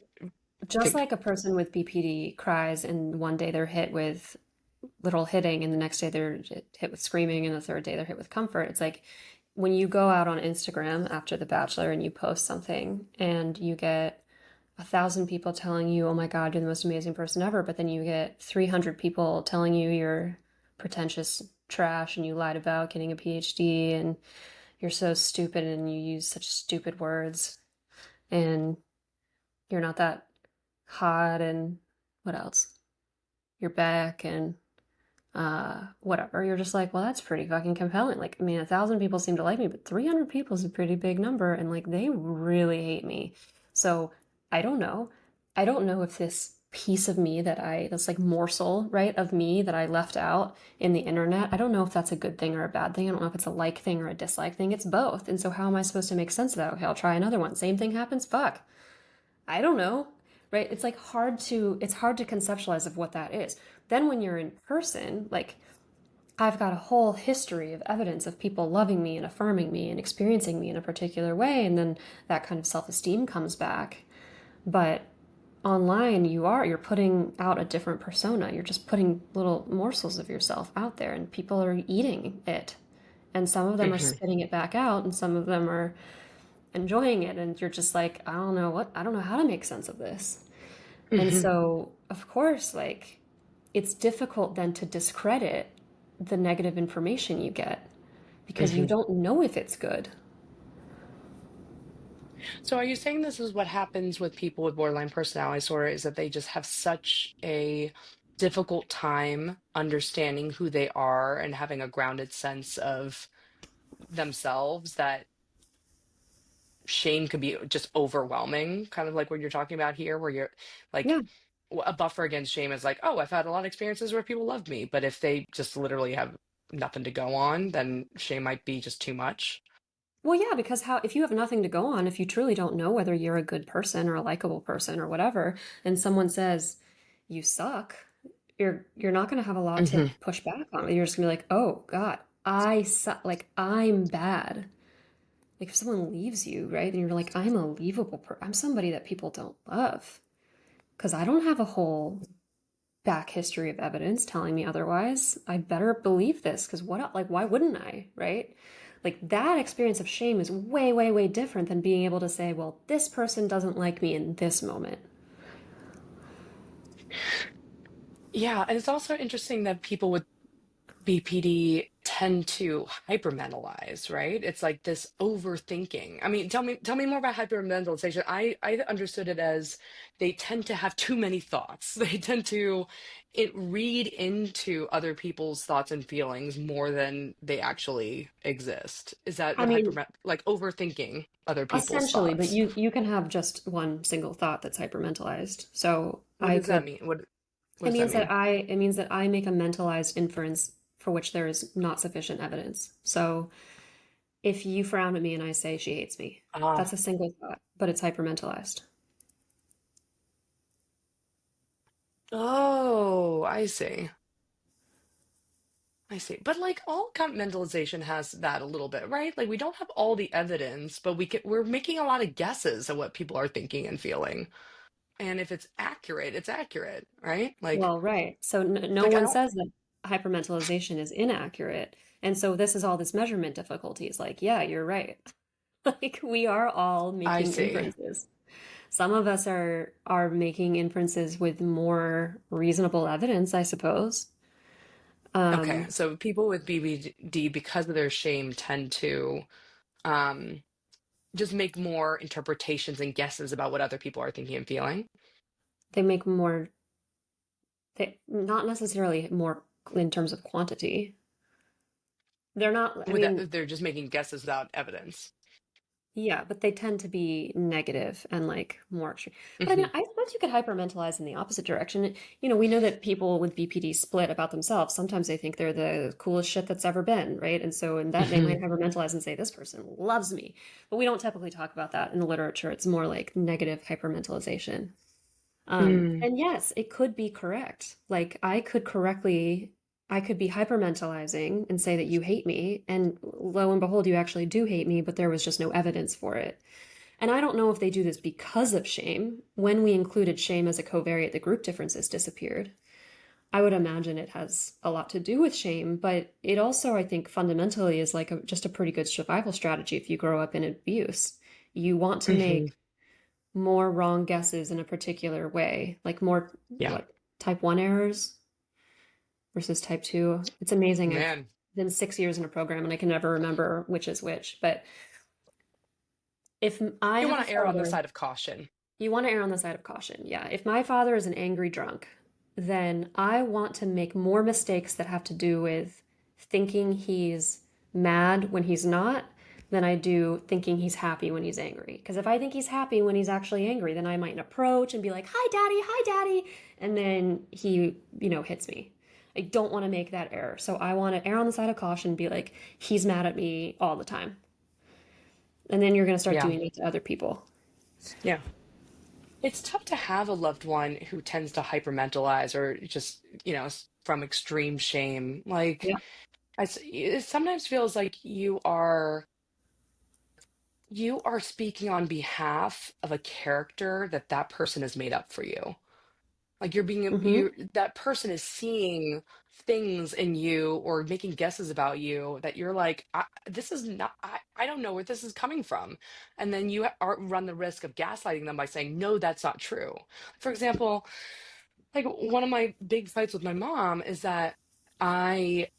just think. like a person with BPD cries and one day they're hit with little hitting and the next day they're hit with screaming and the third day they're hit with comfort. It's like when you go out on Instagram after The Bachelor and you post something and you get 1,000 people telling you, oh my God, you're the most amazing person ever, but then you get 300 people telling you you're pretentious trash and you lied about getting a PhD and you're so stupid and you use such stupid words and you're not that hot and what else? You're back and whatever. You're just like, well, that's pretty fucking compelling. Like, I mean, 1,000 people seem to like me, but 300 people is a pretty big number, and like they really hate me. So I don't know. I don't know if this piece of me that's like morsel, right, of me that I left out in the internet, I don't know if that's a good thing or a bad thing. I don't know if it's a like thing or a dislike thing. It's both. And so how am I supposed to make sense of that? Okay, I'll try another one. Same thing happens. Fuck. I don't know, right? It's hard to conceptualize of what that is. Then when you're in person, like I've got a whole history of evidence of people loving me and affirming me and experiencing me in a particular way, and then that kind of self-esteem comes back. But online you're putting out a different persona. You're just putting little morsels of yourself out there and people are eating it. And some of them are Hmm. spitting it back out and some of them are enjoying it and you're just like, I don't know how to make sense of this. And Hmm. so, of course, like it's difficult then to discredit the negative information you get because you Hmm. don't know if it's good. So are you saying this is what happens with people with borderline personality disorder, is that they just have such a difficult time understanding who they are and having a grounded sense of themselves, that shame could be just overwhelming, kind of like what you're talking about here, where you're Yeah. like, a buffer against shame is like, oh, I've had a lot of experiences where people loved me. But if they just literally have nothing to go on, then shame might be just too much. Well, yeah, because how if you have nothing to go on, if you truly don't know whether you're a good person or a likable person or whatever, and someone says you suck, you're not going to have a lot to Hmm. push back on. You're just going to be like, "Oh God, I suck. Like I'm bad." Like if someone leaves you, right? And you're like, "I'm a leavable I'm somebody that people don't love because I don't have a whole back history of evidence telling me otherwise. I better believe this because like, why wouldn't I, right? Like, that experience of shame is way, way, way different than being able to say, well, this person doesn't like me in this moment. Yeah, and it's also interesting that people with BPD tend to hypermentalize, right? It's like this overthinking. I mean, tell me more about hypermentalization. I understood it as they tend to have too many thoughts. They tend to read into other people's thoughts and feelings more than they actually exist. Is that I what mean, like overthinking other people's essentially, but thoughts? you can have just one single thought that's hypermentalized. So What does that mean? What it does that means that mean? I make a mentalized inference for which there is not sufficient evidence. So if you frown at me and I say she hates me, that's Ah, a single thought, but it's hypermentalized. oh, I see. I see. But like all compartmentalization has that a little bit, right? Like we don't have all the evidence, but we're making a lot of guesses at what people are thinking and feeling. And if it's accurate, right? Well, right. So no Like I one don't says that hypermentalization is inaccurate. And so this is all this measurement difficulty. It's like, yeah, you're right. Like we are all I making see. inferences. Some of us are making inferences with more reasonable evidence, I suppose. Okay. Um, So people with BBD because of their shame tend to um just make more interpretations and guesses about what other people are thinking and feeling. they make more, not necessarily more in terms of quantity. They're not, I mean, They're just making guesses without evidence. yeah, but they tend to be negative and like more extreme. But I mean, Hmm. I suppose you could hypermentalize in the opposite direction. You know, we know that people with BPD split about themselves. Sometimes they think they're the coolest shit that's ever been, right? And so in that they Hmm. might hypermentalize and say, this person loves me. But we don't typically talk about that in the literature. It's more like negative hypermentalization. Mm. And yes, it could be correct. Like I could be hypermentalizing and say that you hate me, and lo and behold, you actually do hate me, but there was just no evidence for it. And I don't know if they do this because of shame. When we included shame as a covariate, the group differences disappeared. I would imagine it has a lot to do with shame, but it also, I think, fundamentally is like just a pretty good survival strategy if you grow up in abuse. You want to Hmm. make more wrong guesses in a particular way, like more Yeah. what type 1 errors versus type 2. It's amazing. I've Man, been 6 years in a program and I can never remember which is which. But if I you have a want to err on the father, side of caution. you want to err on the side of caution. Yeah. If my father is an angry drunk, then I want to make more mistakes that have to do with thinking he's mad when he's not than I do thinking he's happy when he's angry. Because if I think he's happy when he's actually angry, then I might approach and be like, hi, daddy. And then he, hits me. I don't want to make that error. So I want to err on the side of caution and be like, he's mad at me all the time. And then you're going to start Yeah. doing it to other people. Yeah. It's tough to have a loved one who tends to hypermentalize or just, from extreme shame. Like, Yeah. it sometimes feels like you are speaking on behalf of a character that person has made up for you. Like Mm-hmm. that person is seeing things in you or making guesses about you that you're like, this is not, I don't know where this is coming from. And then run the risk of gaslighting them by saying, no, that's not true. For example, like one of my big fights with my mom is that I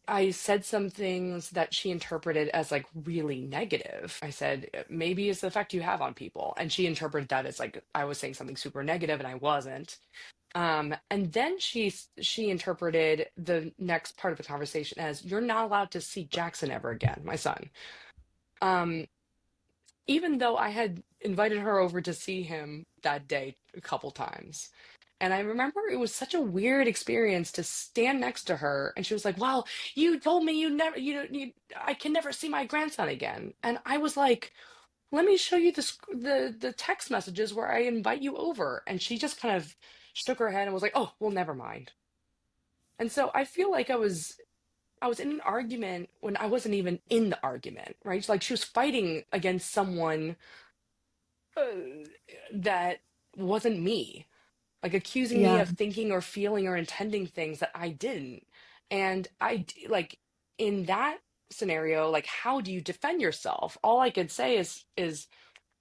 I said some things that she interpreted as like really negative. I said, maybe it's the effect you have on people. And she interpreted that as like I was saying something super negative and I wasn't. And then she interpreted the next part of the conversation as you're not allowed to see Jackson ever again, my son. Um, Even though I had invited her over to see him that day a couple times. And I remember it was such a weird experience to stand next to her and she was like, "Well, you told me I can never see my grandson again." And I was like, "Let me show you the text messages where I invite you over." And she just kind of shook her head and was like, "Oh, well, never mind." And so I feel like I was in an argument when I wasn't even in the argument, right? Like she was fighting against someone uh, that wasn't me. like accusing me Yeah, of thinking or feeling or intending things that I didn't. And like in that scenario, like how do you defend yourself? All I could say is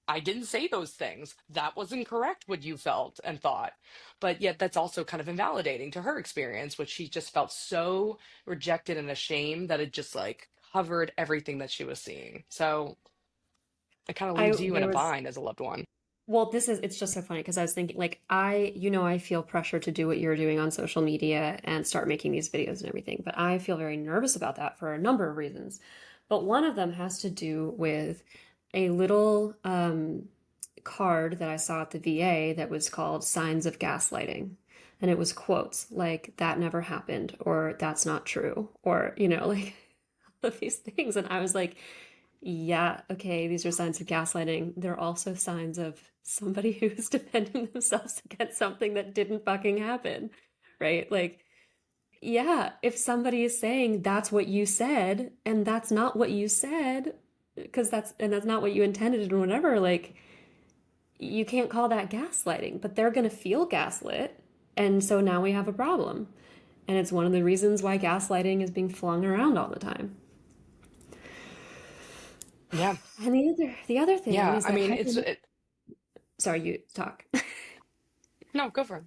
I didn't say those things. That was incorrect what you felt and thought. But yet that's also kind of invalidating to her experience, which she just felt so rejected and ashamed that it just like covered everything that she was seeing. So it kind of I leaves you in there a was bind as a loved one. well, it's just so funny because I was thinking like I feel pressure to do what you're doing on social media and start making these videos and everything, but I feel very nervous about that for a number of reasons. But one of them has to do with a little card that I saw at the VA that was called Signs of Gaslighting. And it was quotes like, that never happened, or that's not true, or, like of these things. And I was like, yeah, okay, these are signs of gaslighting. They're also signs of somebody who's defending themselves against something that didn't fucking happen, right? Like, yeah, if somebody is saying that's what you said and that's not what you said, because that's not what you intended and whatever, like, you can't call that gaslighting, but they're going to feel gaslit. And so now we have a problem. And it's one of the reasons why gaslighting is being flung around all the time. Yeah. And the other thing Yeah. is I that mean, sorry, you talk. no, go for it.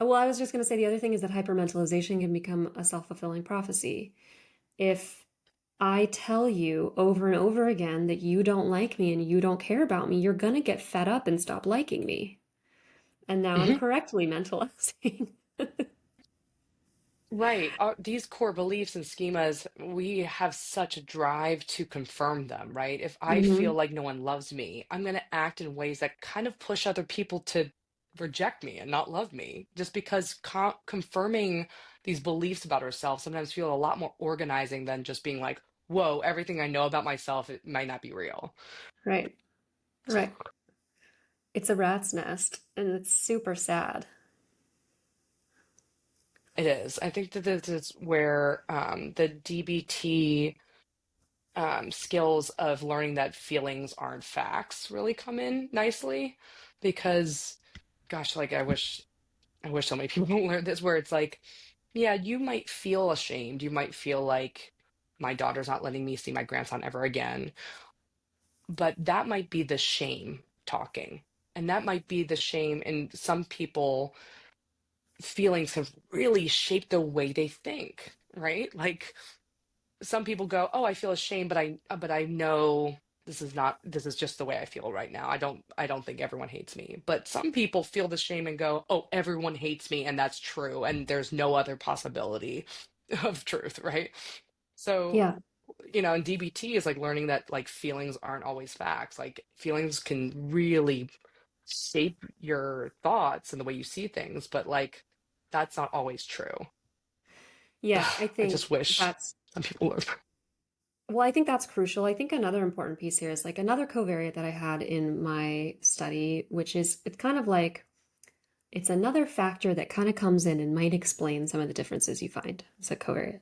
Well, I was just going to say the other thing is that hypermentalization can become a self-fulfilling prophecy. If I tell you over and over again that you don't like me and you don't care about me, you're going to get fed up and stop liking me. And now I'm Mhm. correctly mentalizing. Right. These core beliefs and schemas, we have such a drive to confirm them, right? If I feel Hmm. like no one loves me, I'm going to act in ways that kind of push other people to reject me and not love me, just because confirming these beliefs about ourselves sometimes feel a lot more organizing than just being like, whoa, everything I know about myself, it might not be real. Right, right. It's a rat's nest and it's super sad. It is. I think that this is where the DBT skills of learning that feelings aren't facts really come in nicely because gosh, like I wish so many people learned this where it's like, yeah, you might feel ashamed, you might feel like my daughter's not letting me see my grandson ever again, but that might be the shame talking, and that might be the shame. And some people feelings have really shaped the way they think, right? Like some people go, "Oh, I feel ashamed, but I know this is just the way I feel right now. I don't think everyone hates me." But some people feel the shame and go, "Oh, everyone hates me and that's true and there's no other possibility of truth," right? So, Yeah. and DBT is like learning that like feelings aren't always facts. Like feelings can really shape your thoughts and the way you see things, but like that's not always true. Yeah, I I just think wish that's some people learn. well, I think that's crucial. I think another important piece here is like another covariate that I had in my study, which is it's kind of like it's another factor that kind of comes in and might explain some of the differences you find as a covariate.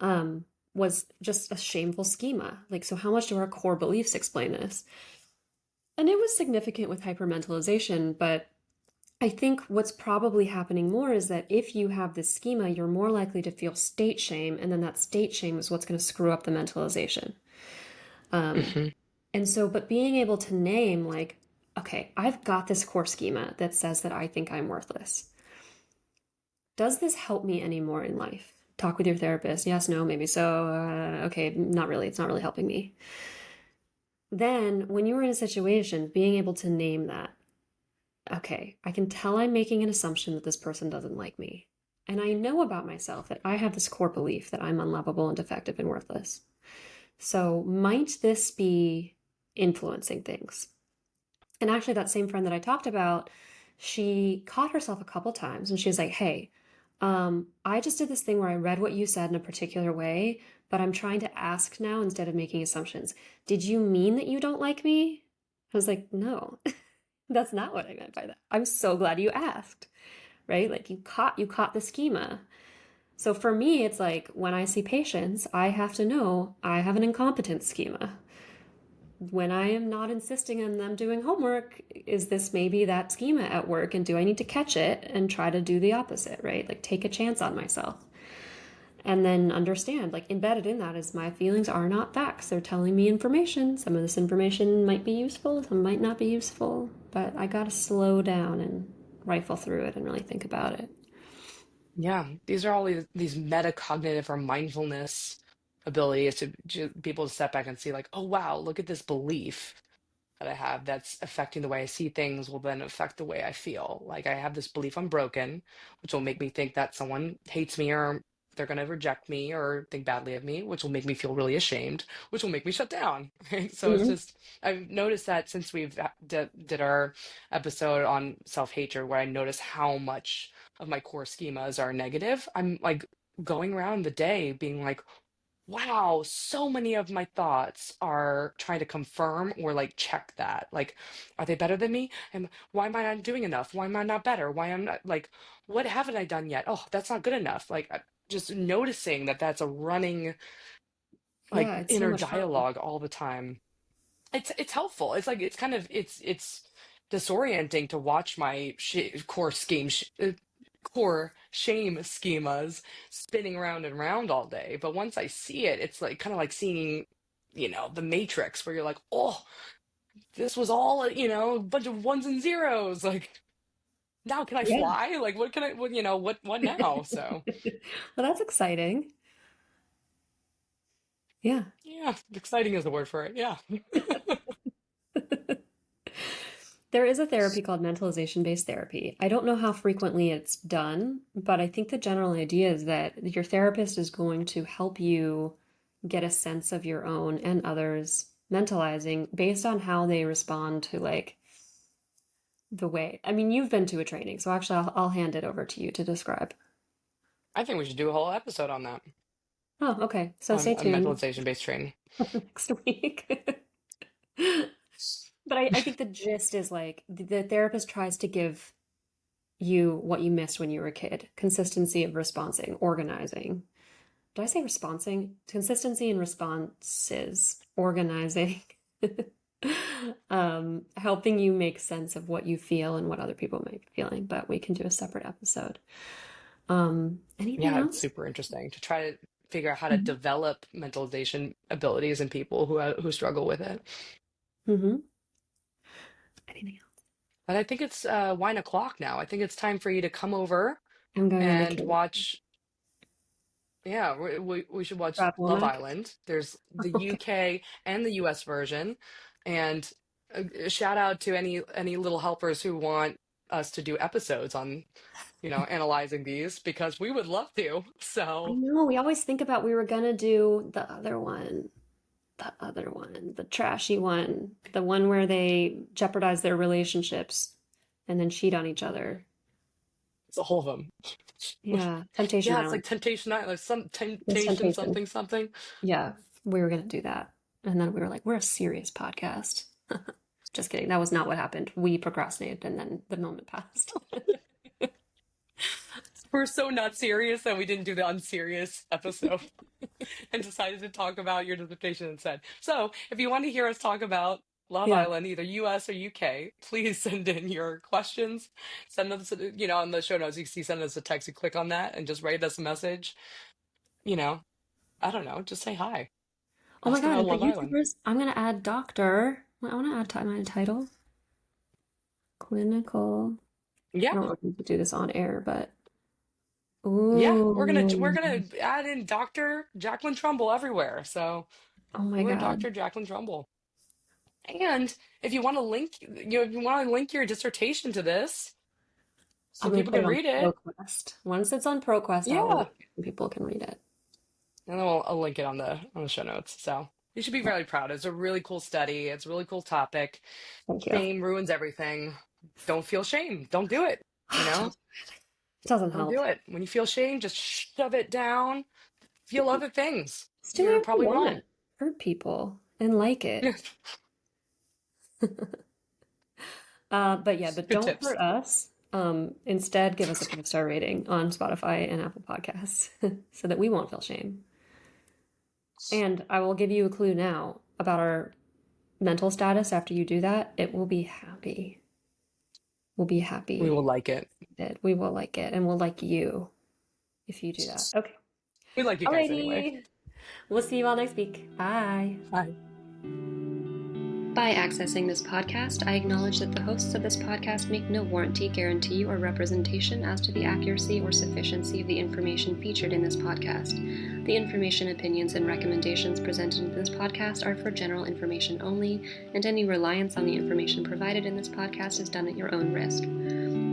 Um, was just a shameful schema. Like, so how much do our core beliefs explain this? And it was significant with hypermentalization, but I think what's probably happening more is that if you have this schema, you're more likely to feel state shame, and then that state shame is what's going to screw up the mentalization. Um, Mhm. and so, but being able to name, like, okay, I've got this core schema that says that I think I'm worthless. Does this help me anymore in life? Talk with your therapist. Yes, no, maybe so. Okay, not really. It's not really helping me. Then, when you're in a situation, being able to name that, okay, I can tell I'm making an assumption that this person doesn't like me. And I know about myself that I have this core belief that I'm unlovable and defective and worthless. So, might this be influencing things? And actually, that same friend that I talked about, she caught herself a couple times and she was like, hey, I just did this thing where I read what you said in a particular way, but I'm trying to ask now instead of making assumptions. Did you mean that you don't like me? I was like, no, that's not what I meant by that. I'm so glad you asked, right? Like you caught the schema. So for me, it's like when I see patients, I have to know I have an incompetent schema. when I am not insisting on them doing homework, is this maybe that schema at work? And do I need to catch it and try to do the opposite, right? Like take a chance on myself. And then understand, like embedded in that is my feelings are not facts. They're telling me information. Some of this information might be useful, some might not be useful, but I gotta slow down and rifle through it and really think about it. Yeah, these are all these metacognitive or mindfulness abilities to people to step back and see like, oh wow, look at this belief that I have that's affecting the way I see things will then affect the way I feel. Like I have this belief I'm broken, which will make me think that someone hates me or they're going to reject me or think badly of me, which will make me feel really ashamed, which will make me shut down. Right? So it's Mhm. just, I've noticed that since we've did our episode on self-hatred, where I notice how much of my core schemas are negative, I'm like going around the day being like, wow, so many of my thoughts are trying to confirm or like check that. Like, are they better than me? And why am I not doing enough? Why am I not better? Why am I not like, what haven't I done yet? Oh, that's not good enough. Like, just noticing that that's a running like Yeah, it's so inner much fun. dialogue all the time. It's helpful. It's like it's kind of it's disorienting to watch my core shame schemas spinning round and round all day. But once I see it, it's like kind of like seeing, the Matrix, where you're like, oh, this was all a bunch of ones and zeros. Like now can I Yeah. fly? Like what can I? What now? So Well, that's exciting. Yeah. yeah, exciting is the word for it. Yeah. There is a therapy called mentalization based therapy. I don't know how frequently it's done, but I think the general idea is that your therapist is going to help you get a sense of your own and others' mentalizing based on how they respond to like the way. I mean, you've been to a training, so actually, I'll hand it over to you to describe. I think we should do a whole episode on that, Oh, okay. So on stay a tuned mentalization based training. next week. But I think the gist is like the therapist tries to give you what you missed when you were a kid: consistency of responding, organizing. Did I say responding? Consistency in responses, organizing, helping you make sense of what you feel and what other people might be feeling. But we can do a separate episode. Anything Yeah, it's else? super interesting to try to figure out how to Mhm. develop mentalization abilities in people who struggle with it. Mm-hmm. Anything else? But I think it's wine o'clock now. I think it's time for you to come over I'm going on and vacation. watch. Yeah, we should watch Love Travel. Island. There's the Okay. UK and the US version, and a shout out to any little helpers who want us to do episodes on, analyzing these because we would love to. I So know. We always think about we were gonna do the other one, the trashy one, the one where they jeopardize their relationships and then cheat on each other. it's a whole of them. Yeah, Temptation Yeah, it's like Island. Temptation Island, some It's Temptation Temptation. something something. Yeah, we were gonna do that, and then we were like, we're a serious podcast. Just kidding. That was not what happened. We procrastinated, and then the moment passed. We're so not serious that we didn't do the unserious episode and decided to talk about your dissertation instead. So, if you want to hear us talk about Love Yeah. Island, either US or UK, please send in your questions. Send us, on the show notes, you can see send us a text. You click on that and just write us a message. You know, I don't know, just say hi. Oh my Ask God, about and for Love Island. YouTubers, I'm gonna add doctor. I want to add my title, clinical. I Yeah, don't want to do this on air, but yeah, we're gonna ooh, add in Dr. Jacqueline Trumbull everywhere. So oh my you are God. Dr. Jacqueline Trumbull. And if you want to link, if you want to link your dissertation to this, so I'm gonna people put it can on read it, ProQuest. Once it's on ProQuest, I'll yeah, link it and people can read it. and then I'll link it on the show notes. So you should be Yeah, really proud. It's a really cool study. It's a really cool topic. thank you. Shame ruins everything. Don't feel shame. Don't do it. You know, It doesn't don't help. do it. When you feel shame, just shove it down. Feel other things. Just do You're gonna whatever you probably want. want. Hurt people and like it. But yeah, but Good don't tips. hurt us. Instead, give us a 5-star rating on Spotify and Apple Podcasts so that we won't feel shame. And I will give you a clue now about our mental status after you do that, it will be happy. We'll be We will happy like it. that we will like it and we'll like you if you do that. Okay. We like you guys anyway. Alrighty. We'll see you all next week. Bye. Bye. By accessing this podcast, I acknowledge that the hosts of this podcast make no warranty, guarantee, or representation as to the accuracy or sufficiency of the information featured in this podcast. The information, opinions, and recommendations presented in this podcast are for general information only, and any reliance on the information provided in this podcast is done at your own risk.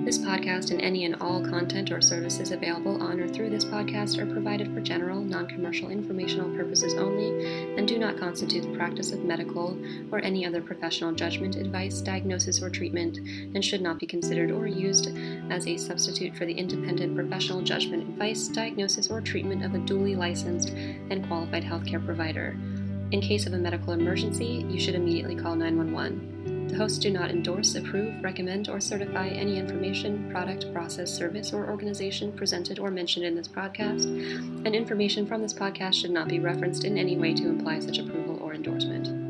This podcast and any and all content or services available on or through this podcast are provided for general, non-commercial informational purposes only and do not constitute the practice of medical or any other professional judgment, advice, diagnosis, or treatment, and should not be considered or used as a substitute for the independent professional judgment, advice, diagnosis, or treatment of a duly licensed and qualified healthcare provider. In case of a medical emergency, you should immediately call 911. The hosts do not endorse, approve, recommend, or certify any information, product, process, service, or organization presented or mentioned in this podcast, and information from this podcast should not be referenced in any way to imply such approval or endorsement.